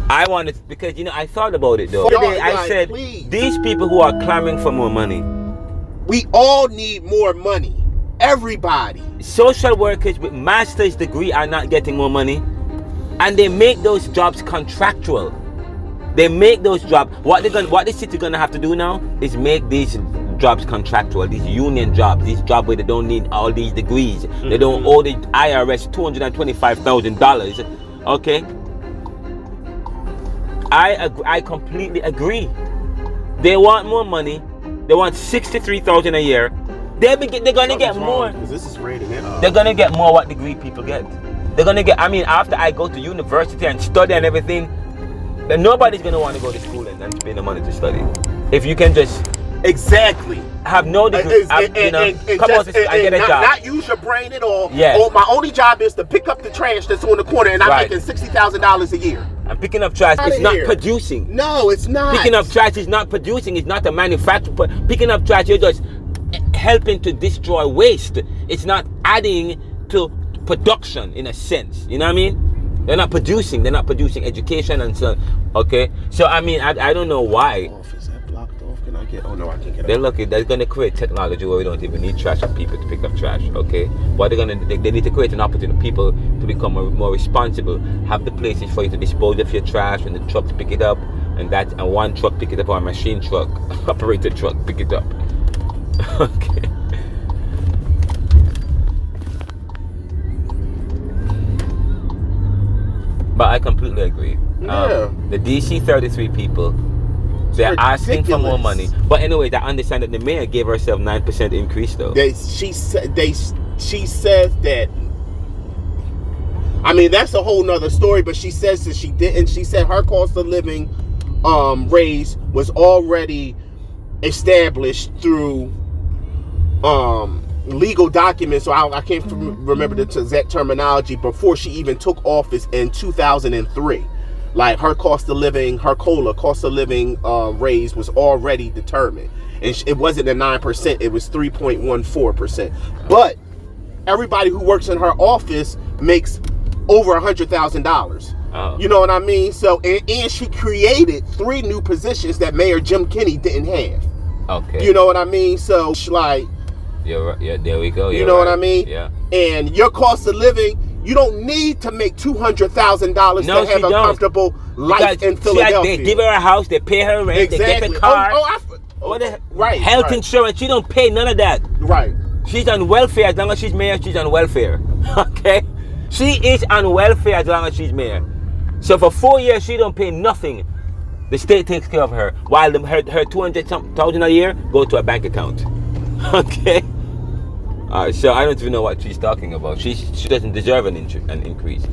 I wanted, because I thought about it though. Y'all, I said, please. These people who are clamoring for more money. We all need more money. Everybody. Social workers with master's degree are not getting more money, and they make those jobs contractual. They make those jobs. What the city gonna have to do now is make these jobs contractual. These union jobs, these jobs where they don't need all these degrees. Mm-hmm. They don't owe the IRS $225,000. Okay. I completely agree. They want more money. They want $63,000 a year. They're gonna get more. This is rating it up. They're gonna get more what degree people get. They're gonna get. I mean, after I go to university and study and everything, then nobody's gonna want to go to school and spend the money to study. If you can just exactly have no degree, come on, I get a job. Not use your brain at all. Yeah. Oh, my only job is to pick up the trash that's on the corner, and I'm making $60,000 a year. And picking up trash is not producing. No, it's not. Picking up trash is not producing. It's not a manufacturer. Picking up trash, you're just helping to destroy waste. It's not adding to production in a sense. You know what I mean? They're not producing education and so on. Okay? So I mean, I don't know why. Is that blocked off? Can I get? Oh no, I can't get. They're lucky. They're gonna create technology where we don't even need trash and people to pick up trash. Okay? But they need to create an opportunity for people to become more responsible. Have the places for you to dispose of your trash and the trucks pick it up, and one truck pick it up, or a machine truck, operated truck pick it up. Okay. But I completely agree. Yeah. The DC33 people, they're asking for more money. But anyways, I understand that the mayor gave herself 9% increase though. She said that. I mean, that's a whole nother story. But she says that she didn't. She said her cost of living raise was already established through legal documents, so I can't remember the exact terminology, before she even took office in 2003. Like her cost of living, her COLA cost of living raise was already determined, and it wasn't a 9%, it was 3.14%. But everybody who works in her office makes over $100,000. Oh. You know what I mean? So and she created 3 new positions that Mayor Jim Kenney didn't have. Okay. You know what I mean? So like, yeah, there we go. You know what I mean? Yeah. And your cost of living, you don't need to make $200,000 to have a comfortable life in Philadelphia. They give her a house, they pay her rent, they get the car. Right. Health insurance, she don't pay none of that. Right. She's on welfare. As long as she's mayor, she's on welfare. Okay? She is on welfare as long as she's mayor. So for 4 years, she don't pay nothing. The state takes care of her, while her $200,000 a year go to a bank account. Okay? So I don't even know what she's talking about. She doesn't deserve an increase.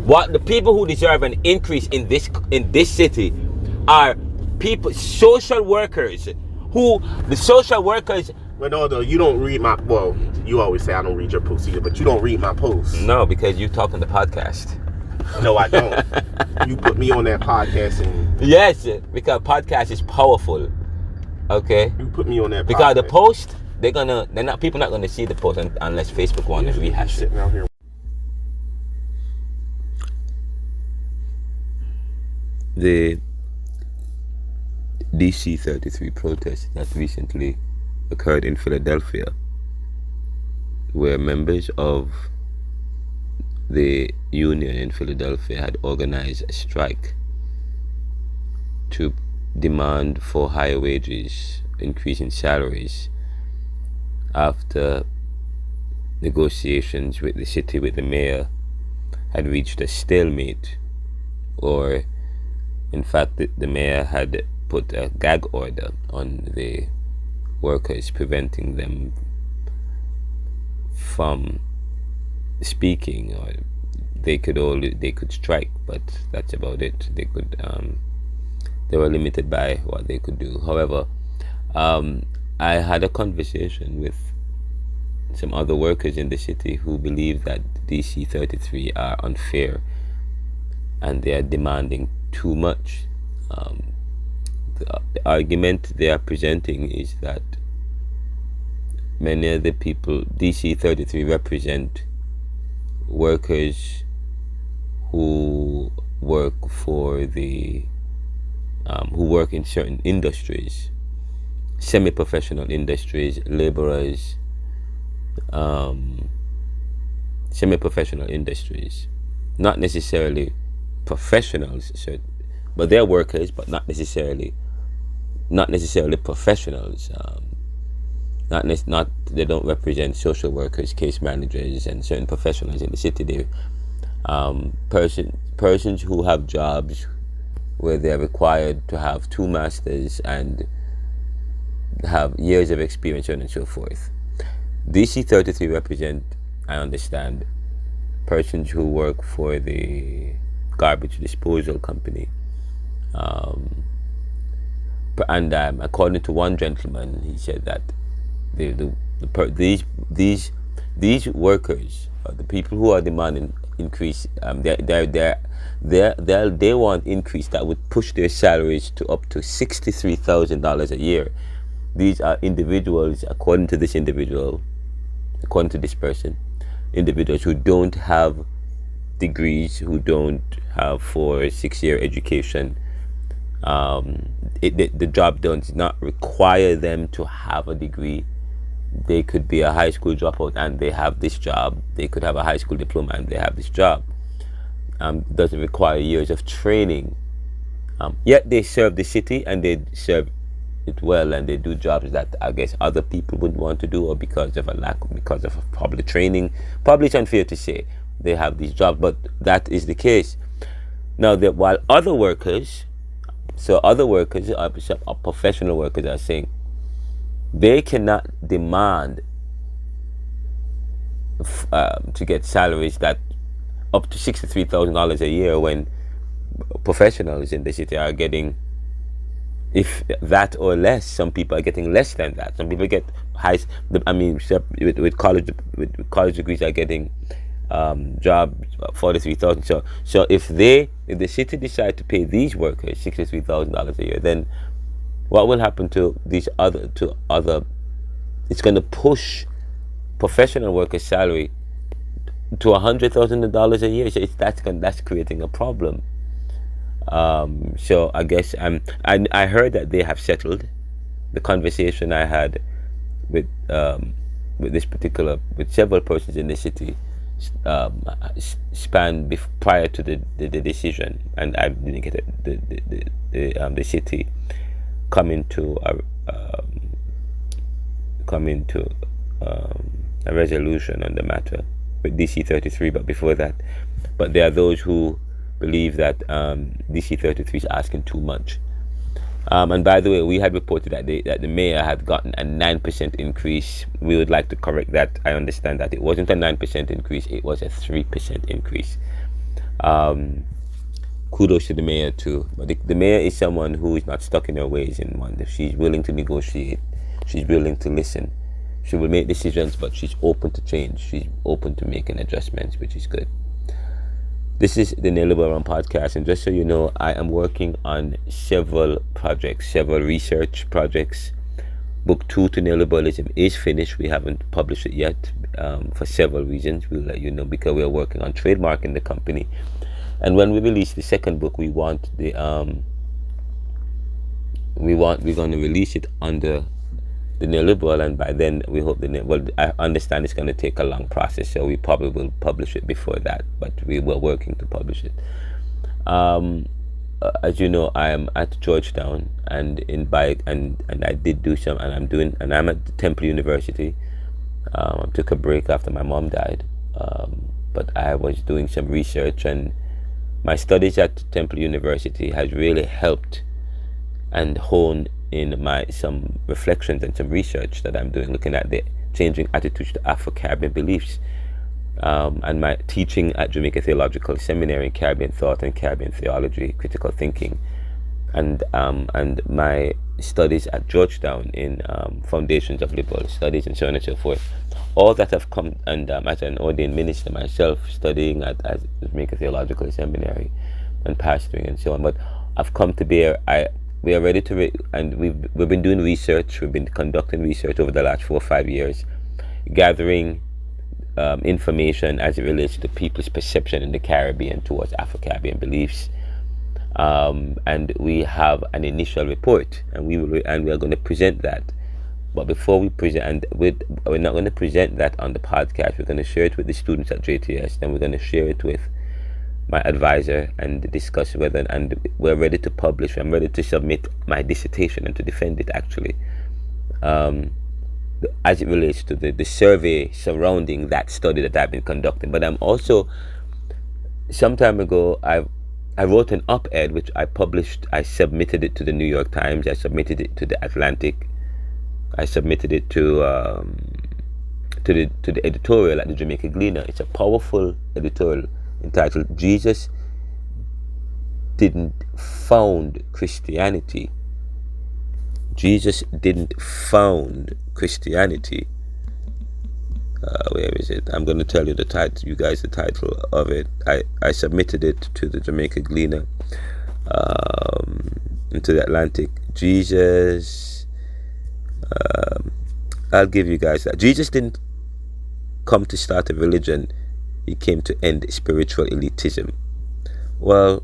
What the people who deserve an increase in this city are people, social workers, Renaldo, you don't read my, well, you always say I don't read your posts either, but you don't read my posts. No, because you talk on the podcast. No, I don't. You put me on that podcast and... Yes, because podcast is powerful. Okay? You put me on that podcast. Because the post, people not gonna see the post unless Facebook wants to rehash it. Sitting out here. The DC33 protest that recently occurred in Philadelphia, where members of the union in Philadelphia had organized a strike to demand for higher wages, increase in salaries, after negotiations with the city, with the mayor, had reached a stalemate, or in fact the mayor had put a gag order on the workers, preventing them from speaking, or they could strike, but that's about it. They were limited by what they could do. However, I had a conversation with some other workers in the city who believe that DC33 are unfair and they are demanding too much. The argument they are presenting is that many of the people DC33 represent workers who work for the who work in certain industries, semi-professional industries, laborers, semi-professional industries, not necessarily professionals, but they're workers, but not necessarily professionals. Not they don't represent social workers, case managers, and certain professionals in the city. They persons who have jobs where they're required to have 2 masters and have years of experience, and so forth. DC33 represent, I understand, persons who work for the garbage disposal company. And according to one gentleman, he said that these workers, the people who are demanding increase, they want increase that would push their salaries to up to $63,000 a year. These are individuals, according to this person, individuals who don't have degrees, who don't have 4 or 6 year education. The job does not require them to have a degree. They could be a high school dropout and they have this job. They could have a high school diploma and they have this job. Doesn't require years of training. Yet they serve the city and they serve it well, and they do jobs that I guess other people wouldn't want to do, or because of probably training. Probably it's unfair to say they have these jobs, but that is the case. Now, while other workers, professional workers, are saying they cannot demand to get salaries that up to $63,000 a year, when professionals in the city are getting, if that or less. Some people are getting less than that. Some people get with college degrees are getting jobs 43,000. So if the city decide to pay these workers $63,000 a year, then what will happen to these other? It's going to push professional workers' salary to $100,000 a year. So that's creating a problem. So I guess I heard that they have settled. The conversation I had with several persons in the city spanned prior to the decision, and I didn't get the city coming to a resolution on the matter with DC33. But there are those who believe that DC33 is asking too much. And by the way, we had reported that the mayor had gotten a 9% increase. We would like to correct that. I understand that it wasn't a 9% increase, it was a 3% increase. Kudos to the mayor too. But the mayor is someone who is not stuck in her ways. If she's willing to negotiate, she's willing to listen. She will make decisions, but she's open to change. She's open to making adjustments, which is good. This is the Neoliberal Podcast, and just so you know, I am working on several projects, several research projects. Book 2 to Neoliberalism is finished. We haven't published it yet for several reasons. We'll let you know, because we are working on trademarking the company. And when we release the second book, we're going to release it under the Neoliberal, and by then we hope I understand it's going to take a long process, so we probably will publish it before that, but we were working to publish it. As you know, I am at Georgetown, and I did do some, and I'm at Temple University. I took a break after my mom died, but I was doing some research, and my studies at Temple University has really helped and honed in some reflections and some research that I'm doing, looking at the changing attitudes to Afro-Caribbean beliefs, and my teaching at Jamaica Theological Seminary in Caribbean thought and Caribbean theology, critical thinking, and my studies at Georgetown in foundations of liberal studies, and so on and so forth. All that have come, and as an ordained minister myself, studying at Jamaica Theological Seminary and pastoring and so on. But I've come to bear. We are ready to, and we've been doing research. We've been conducting research over the last 4 or 5 years, gathering information as it relates to the people's perception in the Caribbean towards Afro-Caribbean beliefs. And we have an initial report, and we are going to present that. But before we present, we're not going to present that on the podcast. We're going to share it with the students at JTS, then we're going to share it with my advisor and discuss whether, and we're ready to publish. I'm ready to submit my dissertation and to defend it, actually, as it relates to the survey surrounding that study that I've been conducting. But I'm also, some time ago, I wrote an op-ed which I published. I submitted it to the New York Times. I submitted it to the Atlantic. I submitted it to the editorial at the Jamaica Gleaner. It's a powerful editorial entitled "Jesus Didn't Found Christianity." Jesus didn't found Christianity. Where is it? I'm going to tell you the title, you guys, the title of it. I submitted it to the Jamaica Gleaner, into the Atlantic. Jesus, I'll give you guys that. Jesus didn't come to start a religion. He came to end spiritual elitism. Well,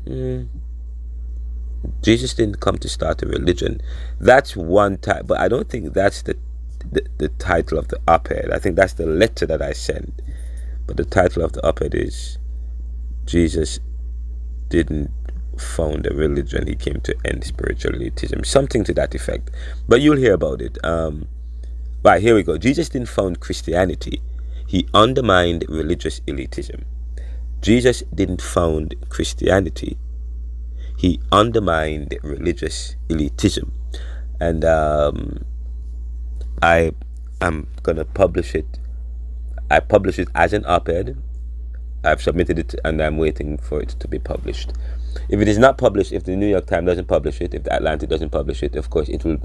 Jesus didn't come to start a religion. That's one type, but I don't think that's the title of the op-ed. I think that's the letter that I sent. But the title of the op-ed is Jesus didn't found a religion. He came to end spiritual elitism. Something to that effect. But you'll hear about it. Right, here we go. Jesus didn't found Christianity. He undermined religious elitism. Jesus didn't found Christianity. He undermined religious elitism. And I am going to publish it. I publish it as an op-ed. I've submitted it and I'm waiting for it to be published. If it is not published, if the New York Times doesn't publish it, if the Atlantic doesn't publish it, of course it will.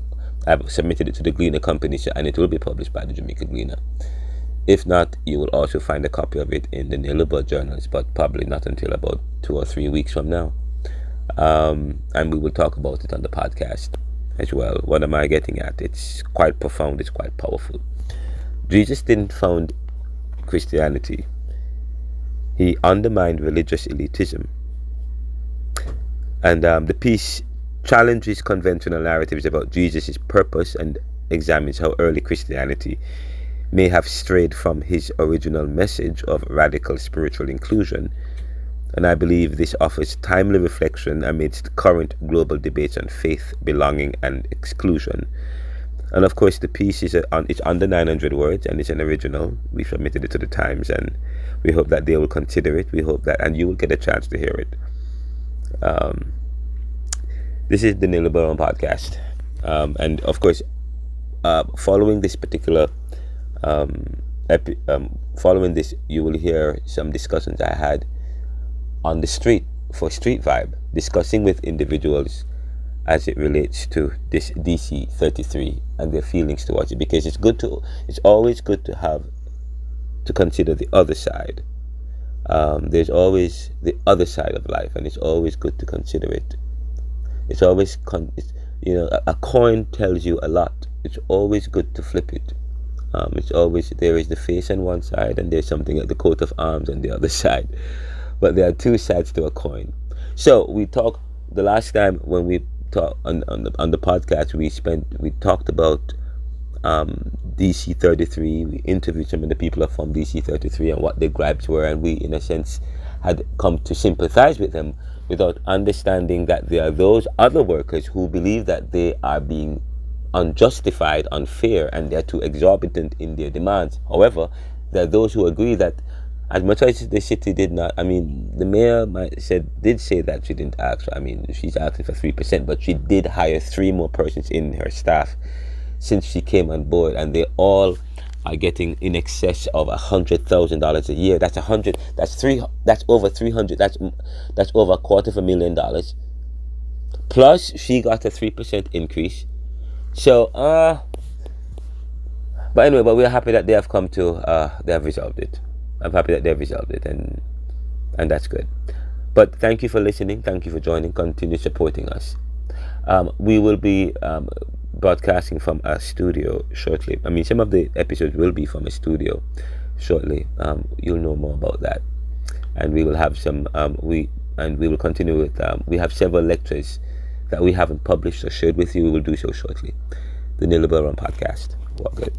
I've submitted it to the Gleaner Company, and it will be published by the Jamaica Gleaner. If not, you will also find a copy of it in the Neoliberal journals, but probably not until about 2 or 3 weeks from now. And we will talk about it on the podcast as well. What am I getting at? It's quite profound. It's quite powerful. Jesus didn't found Christianity. He undermined religious elitism. And the piece challenges conventional narratives about Jesus' purpose and examines how early Christianity may have strayed from his original message of radical spiritual inclusion. And I believe this offers timely reflection amidst current global debates on faith, belonging, and exclusion. And of course, the piece is it's under 900 words, and it's an original. We submitted it to the Times, and we hope that they will consider it. We hope that, and you will get a chance to hear it. This is the Neoliberal podcast, and of course, following this particular, following this, you will hear some discussions I had on the street for Street Vibe, discussing with individuals as it relates to this DC33 and their feelings towards it, because it's always good to consider the other side. There's always the other side of life, and it's always good to consider it. It's always, a coin tells you a lot. It's always good to flip it. It's always, there is the face on one side, and there's something like the coat of arms on the other side. But there are two sides to a coin. So we talked the last time when we talked on the podcast. We talked about DC33. We interviewed some of the people from DC33 and what their gripes were, and we, in a sense, had come to sympathize with them without understanding that there are those other workers who believe that they are being unjustified, unfair, and they're too exorbitant in their demands. However, there are those who agree that as much as the city did not, the mayor did say that she didn't ask. She's asking for 3%, but she did hire 3 more persons in her staff since she came on board, and they all are getting in excess of $100,000 a year. That's over 300. That's over $250,000. Plus, she got a 3% increase. So, but anyway, we're happy that they have come to, they have resolved it. I'm happy that they've resolved it, and that's good. But thank you for listening. Thank you for joining. Continue supporting us. We will be broadcasting from a studio shortly. Some of the episodes will be from a studio. shortly. You'll know more about that, and we will have some. We will continue with. We have several lectures that we haven't published or shared with you. We will do so shortly. The Neoliberal podcast. Well, good.